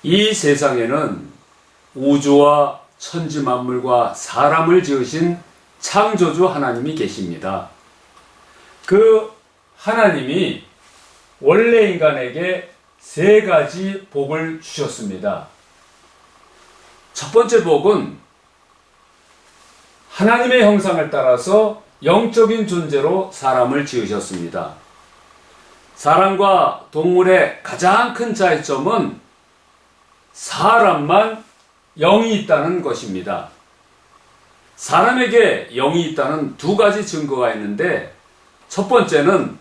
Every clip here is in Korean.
이 세상에는 우주와 천지 만물과 사람을 지으신 창조주 하나님이 계십니다. 그 하나님이 원래 인간에게 세 가지 복을 주셨습니다. 첫 번째 복은 하나님의 형상을 따라서 영적인 존재로 사람을 지으셨습니다. 사람과 동물의 가장 큰 차이점은 사람만 영이 있다는 것입니다. 사람에게 영이 있다는 두 가지 증거가 있는데, 첫 번째는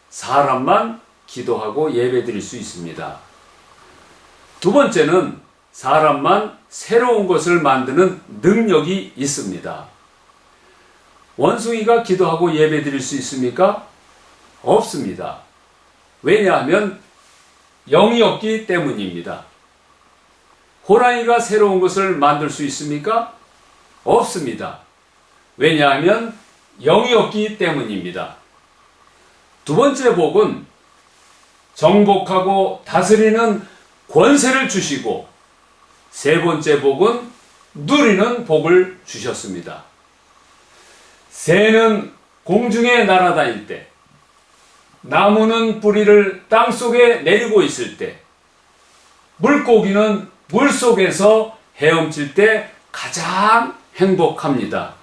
사람만 기도하고 예배드릴 수 있습니다. 두 번째는 사람만 새로운 것을 만드는 능력이 있습니다. 원숭이가 기도하고 예배드릴 수 있습니까? 없습니다. 왜냐하면 영이 없기 때문입니다. 호랑이가 새로운 것을 만들 수 있습니까? 없습니다. 왜냐하면 영이 없기 때문입니다. 두 번째 복은 정복하고 다스리는 권세를 주시고, 세 번째 복은 누리는 복을 주셨습니다. 새는 공중에 날아다닐 때, 나무는 뿌리를 땅속에 내리고 있을 때, 물고기는 물속에서 헤엄칠 때 가장 행복합니다.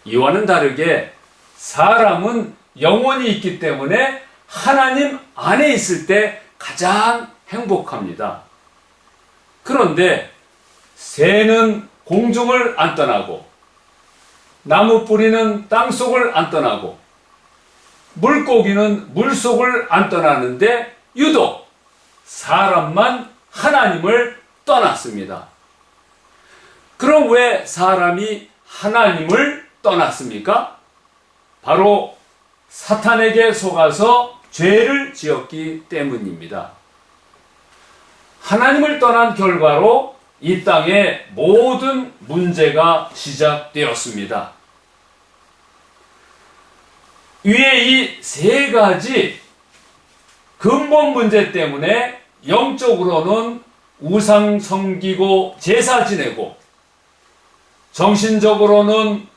이와는 다르게 사람은 영혼이 있기 때문에 하나님 안에 있을 때 가장 행복합니다. 그런데 새는 공중을 안 떠나고, 나무 뿌리는 땅속을 안 떠나고, 물고기는 물속을 안 떠나는데 유독 사람만 하나님을 떠났습니다. 그럼 왜 사람이 하나님을 떠났습니까? 바로 사탄에게 속아서 죄를 지었기 때문입니다. 하나님을 떠난 결과로 이 땅의 모든 문제가 시작되었습니다. 위에 이 세 가지 근본 문제 때문에 영적으로는 우상 섬기고 제사 지내고, 정신적으로는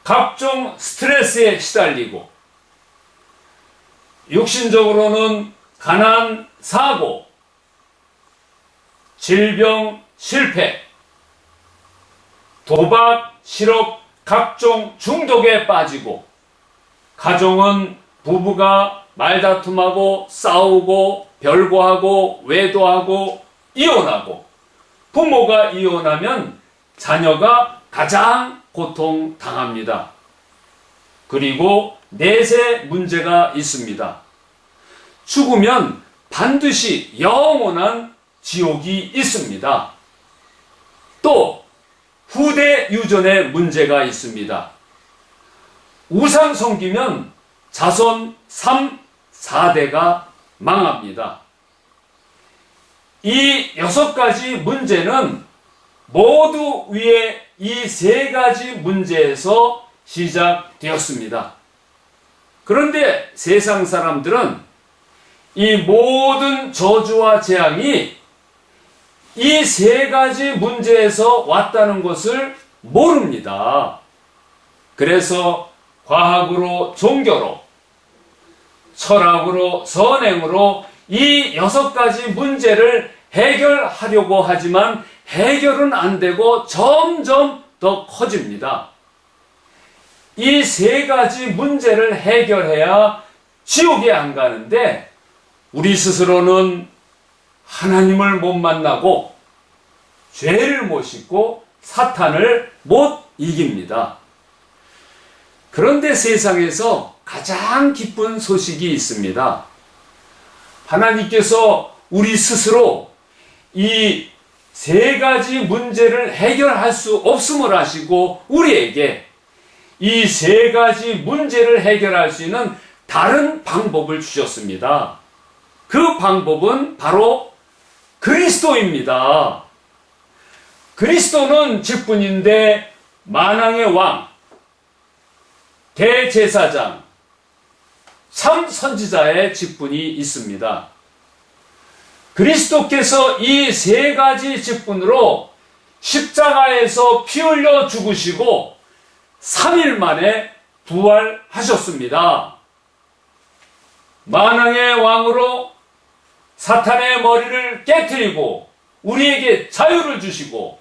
각종 스트레스에 시달리고, 육신적으로는 가난, 사고, 질병, 실패, 도박, 실업, 각종 중독에 빠지고, 가정은 부부가 말다툼하고 싸우고 별거하고 외도하고 이혼하고, 부모가 이혼하면 자녀가 가장 고통당합니다. 그리고 넷의 문제가 있습니다. 죽으면 반드시 영원한 지옥이 있습니다. 또 후대 유전의 문제가 있습니다. 우상 섬기면 자손 3, 4대가 망합니다. 이 6가지 문제는 모두 위에 이 3가지 문제에서 시작되었습니다. 그런데 세상 사람들은 이 모든 저주와 재앙이 이 3가지 문제에서 왔다는 것을 모릅니다. 그래서 과학으로 종교로, 철학으로 선행으로 이 6가지 문제를 해결하려고 하지만 해결은 안 되고 점점 더 커집니다. 이 3가지 문제를 해결해야 지옥에 안 가는데, 우리 스스로는 하나님을 못 만나고 죄를 못 씻고 사탄을 못 이깁니다. 그런데 세상에서 가장 기쁜 소식이 있습니다. 하나님께서 우리 스스로 이 3가지 문제를 해결할 수 없음을 아시고 우리에게 이 3가지 문제를 해결할 수 있는 다른 방법을 주셨습니다. 그 방법은 바로 그리스도입니다. 그리스도는 직분인데 만왕의 왕, 대제사장, 참 선지자의 직분이 있습니다. 그리스도께서 이 세 가지 직분으로 십자가에서 피 흘려 죽으시고 3일 만에 부활하셨습니다. 만왕의 왕으로 사탄의 머리를 깨트리고 우리에게 자유를 주시고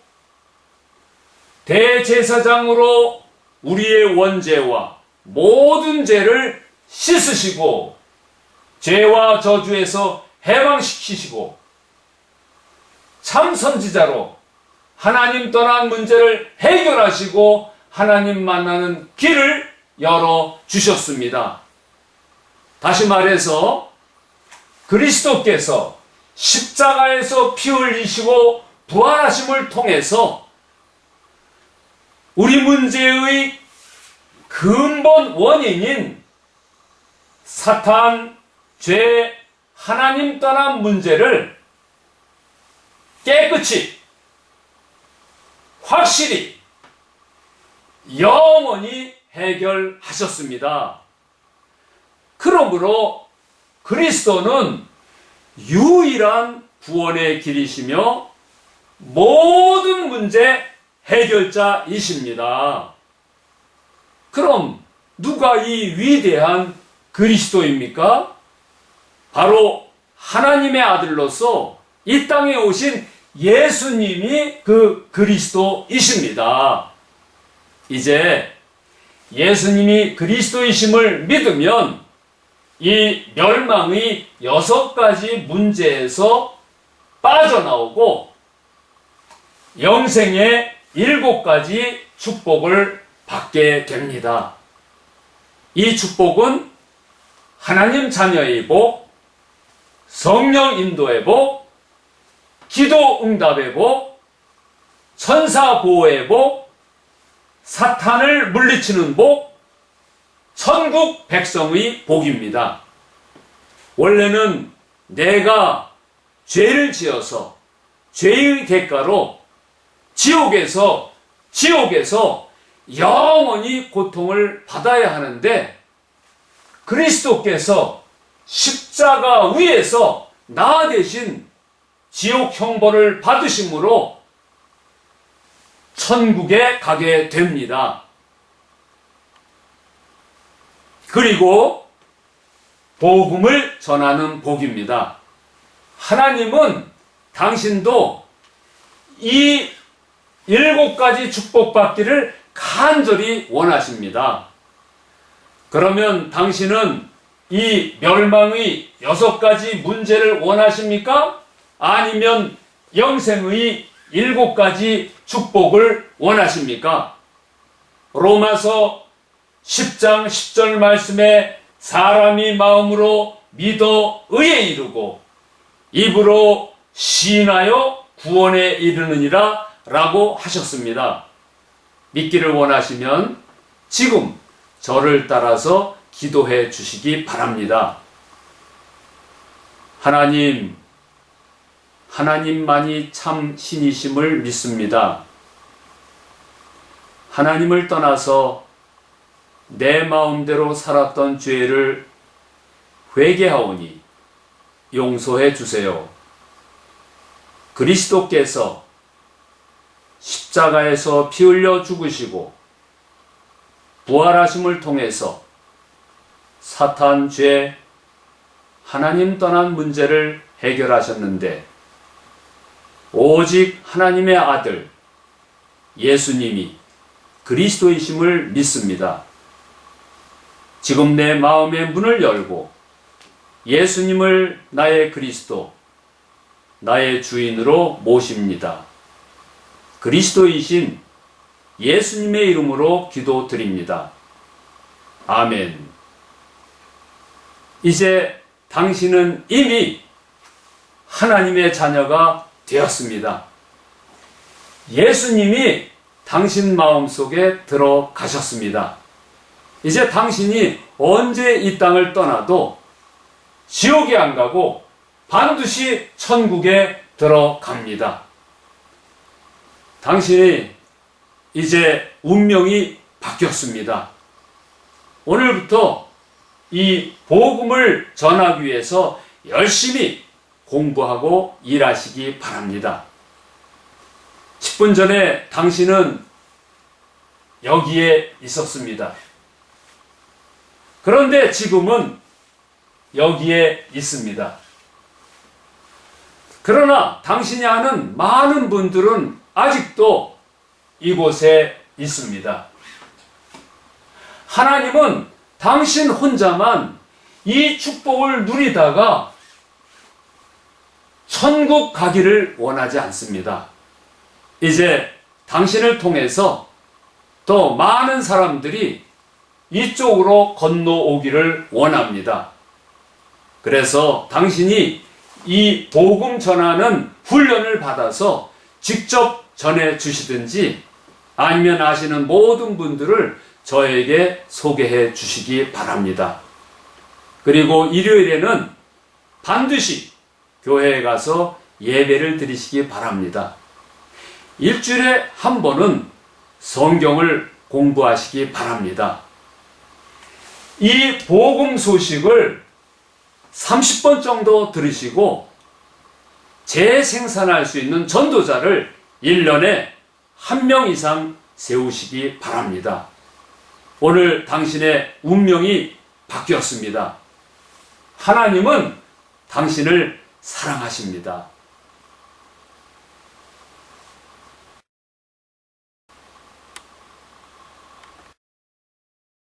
대제사장으로 우리의 원죄와 모든 죄를 씻으시고 죄와 저주에서 해방시키시고 참 선지자로 하나님 떠난 문제를 해결하시고 하나님 만나는 길을 열어주셨습니다. 다시 말해서 그리스도께서 십자가에서 피 흘리시고 부활하심을 통해서 우리 문제의 근본 원인인 사탄, 죄, 하나님 떠난 문제를 깨끗이, 확실히, 영원히 해결하셨습니다. 그러므로 그리스도는 유일한 구원의 길이시며 모든 문제 해결자이십니다. 그럼 누가 이 위대한 그리스도입니까? 바로 하나님의 아들로서 이 땅에 오신 예수님이 그 그리스도이십니다. 이제 예수님이 그리스도이심을 믿으면 이 멸망의 6가지 문제에서 빠져나오고 영생의 7가지 축복을 받게 됩니다. 이 축복은 하나님 자녀의 복, 성령 인도의 복, 기도 응답의 복, 천사 보호의 복, 사탄을 물리치는 복, 천국 백성의 복입니다. 원래는 내가 죄를 지어서 죄의 대가로 지옥에서 영원히 고통을 받아야 하는데 그리스도께서 십자가 위에서 나 대신 지옥 형벌을 받으심으로 천국에 가게 됩니다. 그리고 복음을 전하는 복입니다. 하나님은 당신도 이 7가지 축복받기를 간절히 원하십니다. 그러면 당신은 이 멸망의 6가지 문제를 원하십니까? 아니면 영생의 7가지 축복을 원하십니까? 로마서 10장 10절 말씀에 사람이 마음으로 믿어 의에 이르고 입으로 시인하여 구원에 이르느니라 라고 하셨습니다. 믿기를 원하시면 지금 저를 따라서 기도해 주시기 바랍니다. 하나님만이 참 신이심을 믿습니다. 하나님을 떠나서 내 마음대로 살았던 죄를 회개하오니 용서해 주세요. 그리스도께서 십자가에서 피 흘려 죽으시고 부활하심을 통해서 사탄, 죄, 하나님 떠난 문제를 해결하셨는데 오직 하나님의 아들 예수님이 그리스도이심을 믿습니다. 지금 내 마음의 문을 열고 예수님을 나의 그리스도, 나의 주인으로 모십니다. 그리스도이신 예수님의 이름으로 기도드립니다. 아멘. 이제 당신은 이미 하나님의 자녀가 되었습니다. 예수님이 당신 마음속에 들어가셨습니다. 이제 당신이 언제 이 땅을 떠나도 지옥에 안 가고 반드시 천국에 들어갑니다. 당신이 이제 운명이 바뀌었습니다. 오늘부터 이 복음을 전하기 위해서 열심히 공부하고 일하시기 바랍니다. 10분 전에 당신은 여기에 있었습니다. 그런데 지금은 여기에 있습니다. 그러나 당신이 아는 많은 분들은 아직도 이곳에 있습니다. 하나님은 당신 혼자만 이 축복을 누리다가 천국 가기를 원하지 않습니다. 이제 당신을 통해서 더 많은 사람들이 이쪽으로 건너오기를 원합니다. 그래서 당신이 이 복음 전하는 훈련을 받아서 직접 전해 주시든지 아니면 아시는 모든 분들을 저에게 소개해 주시기 바랍니다. 그리고 일요일에는 반드시 교회에 가서 예배를 드리시기 바랍니다. 일주일에 한 번은 성경을 공부하시기 바랍니다. 이 복음 소식을 30번 정도 들으시고 재생산할 수 있는 전도자를 1년에 1명 이상 세우시기 바랍니다. 오늘 당신의 운명이 바뀌었습니다. 하나님은 당신을 사랑하십니다.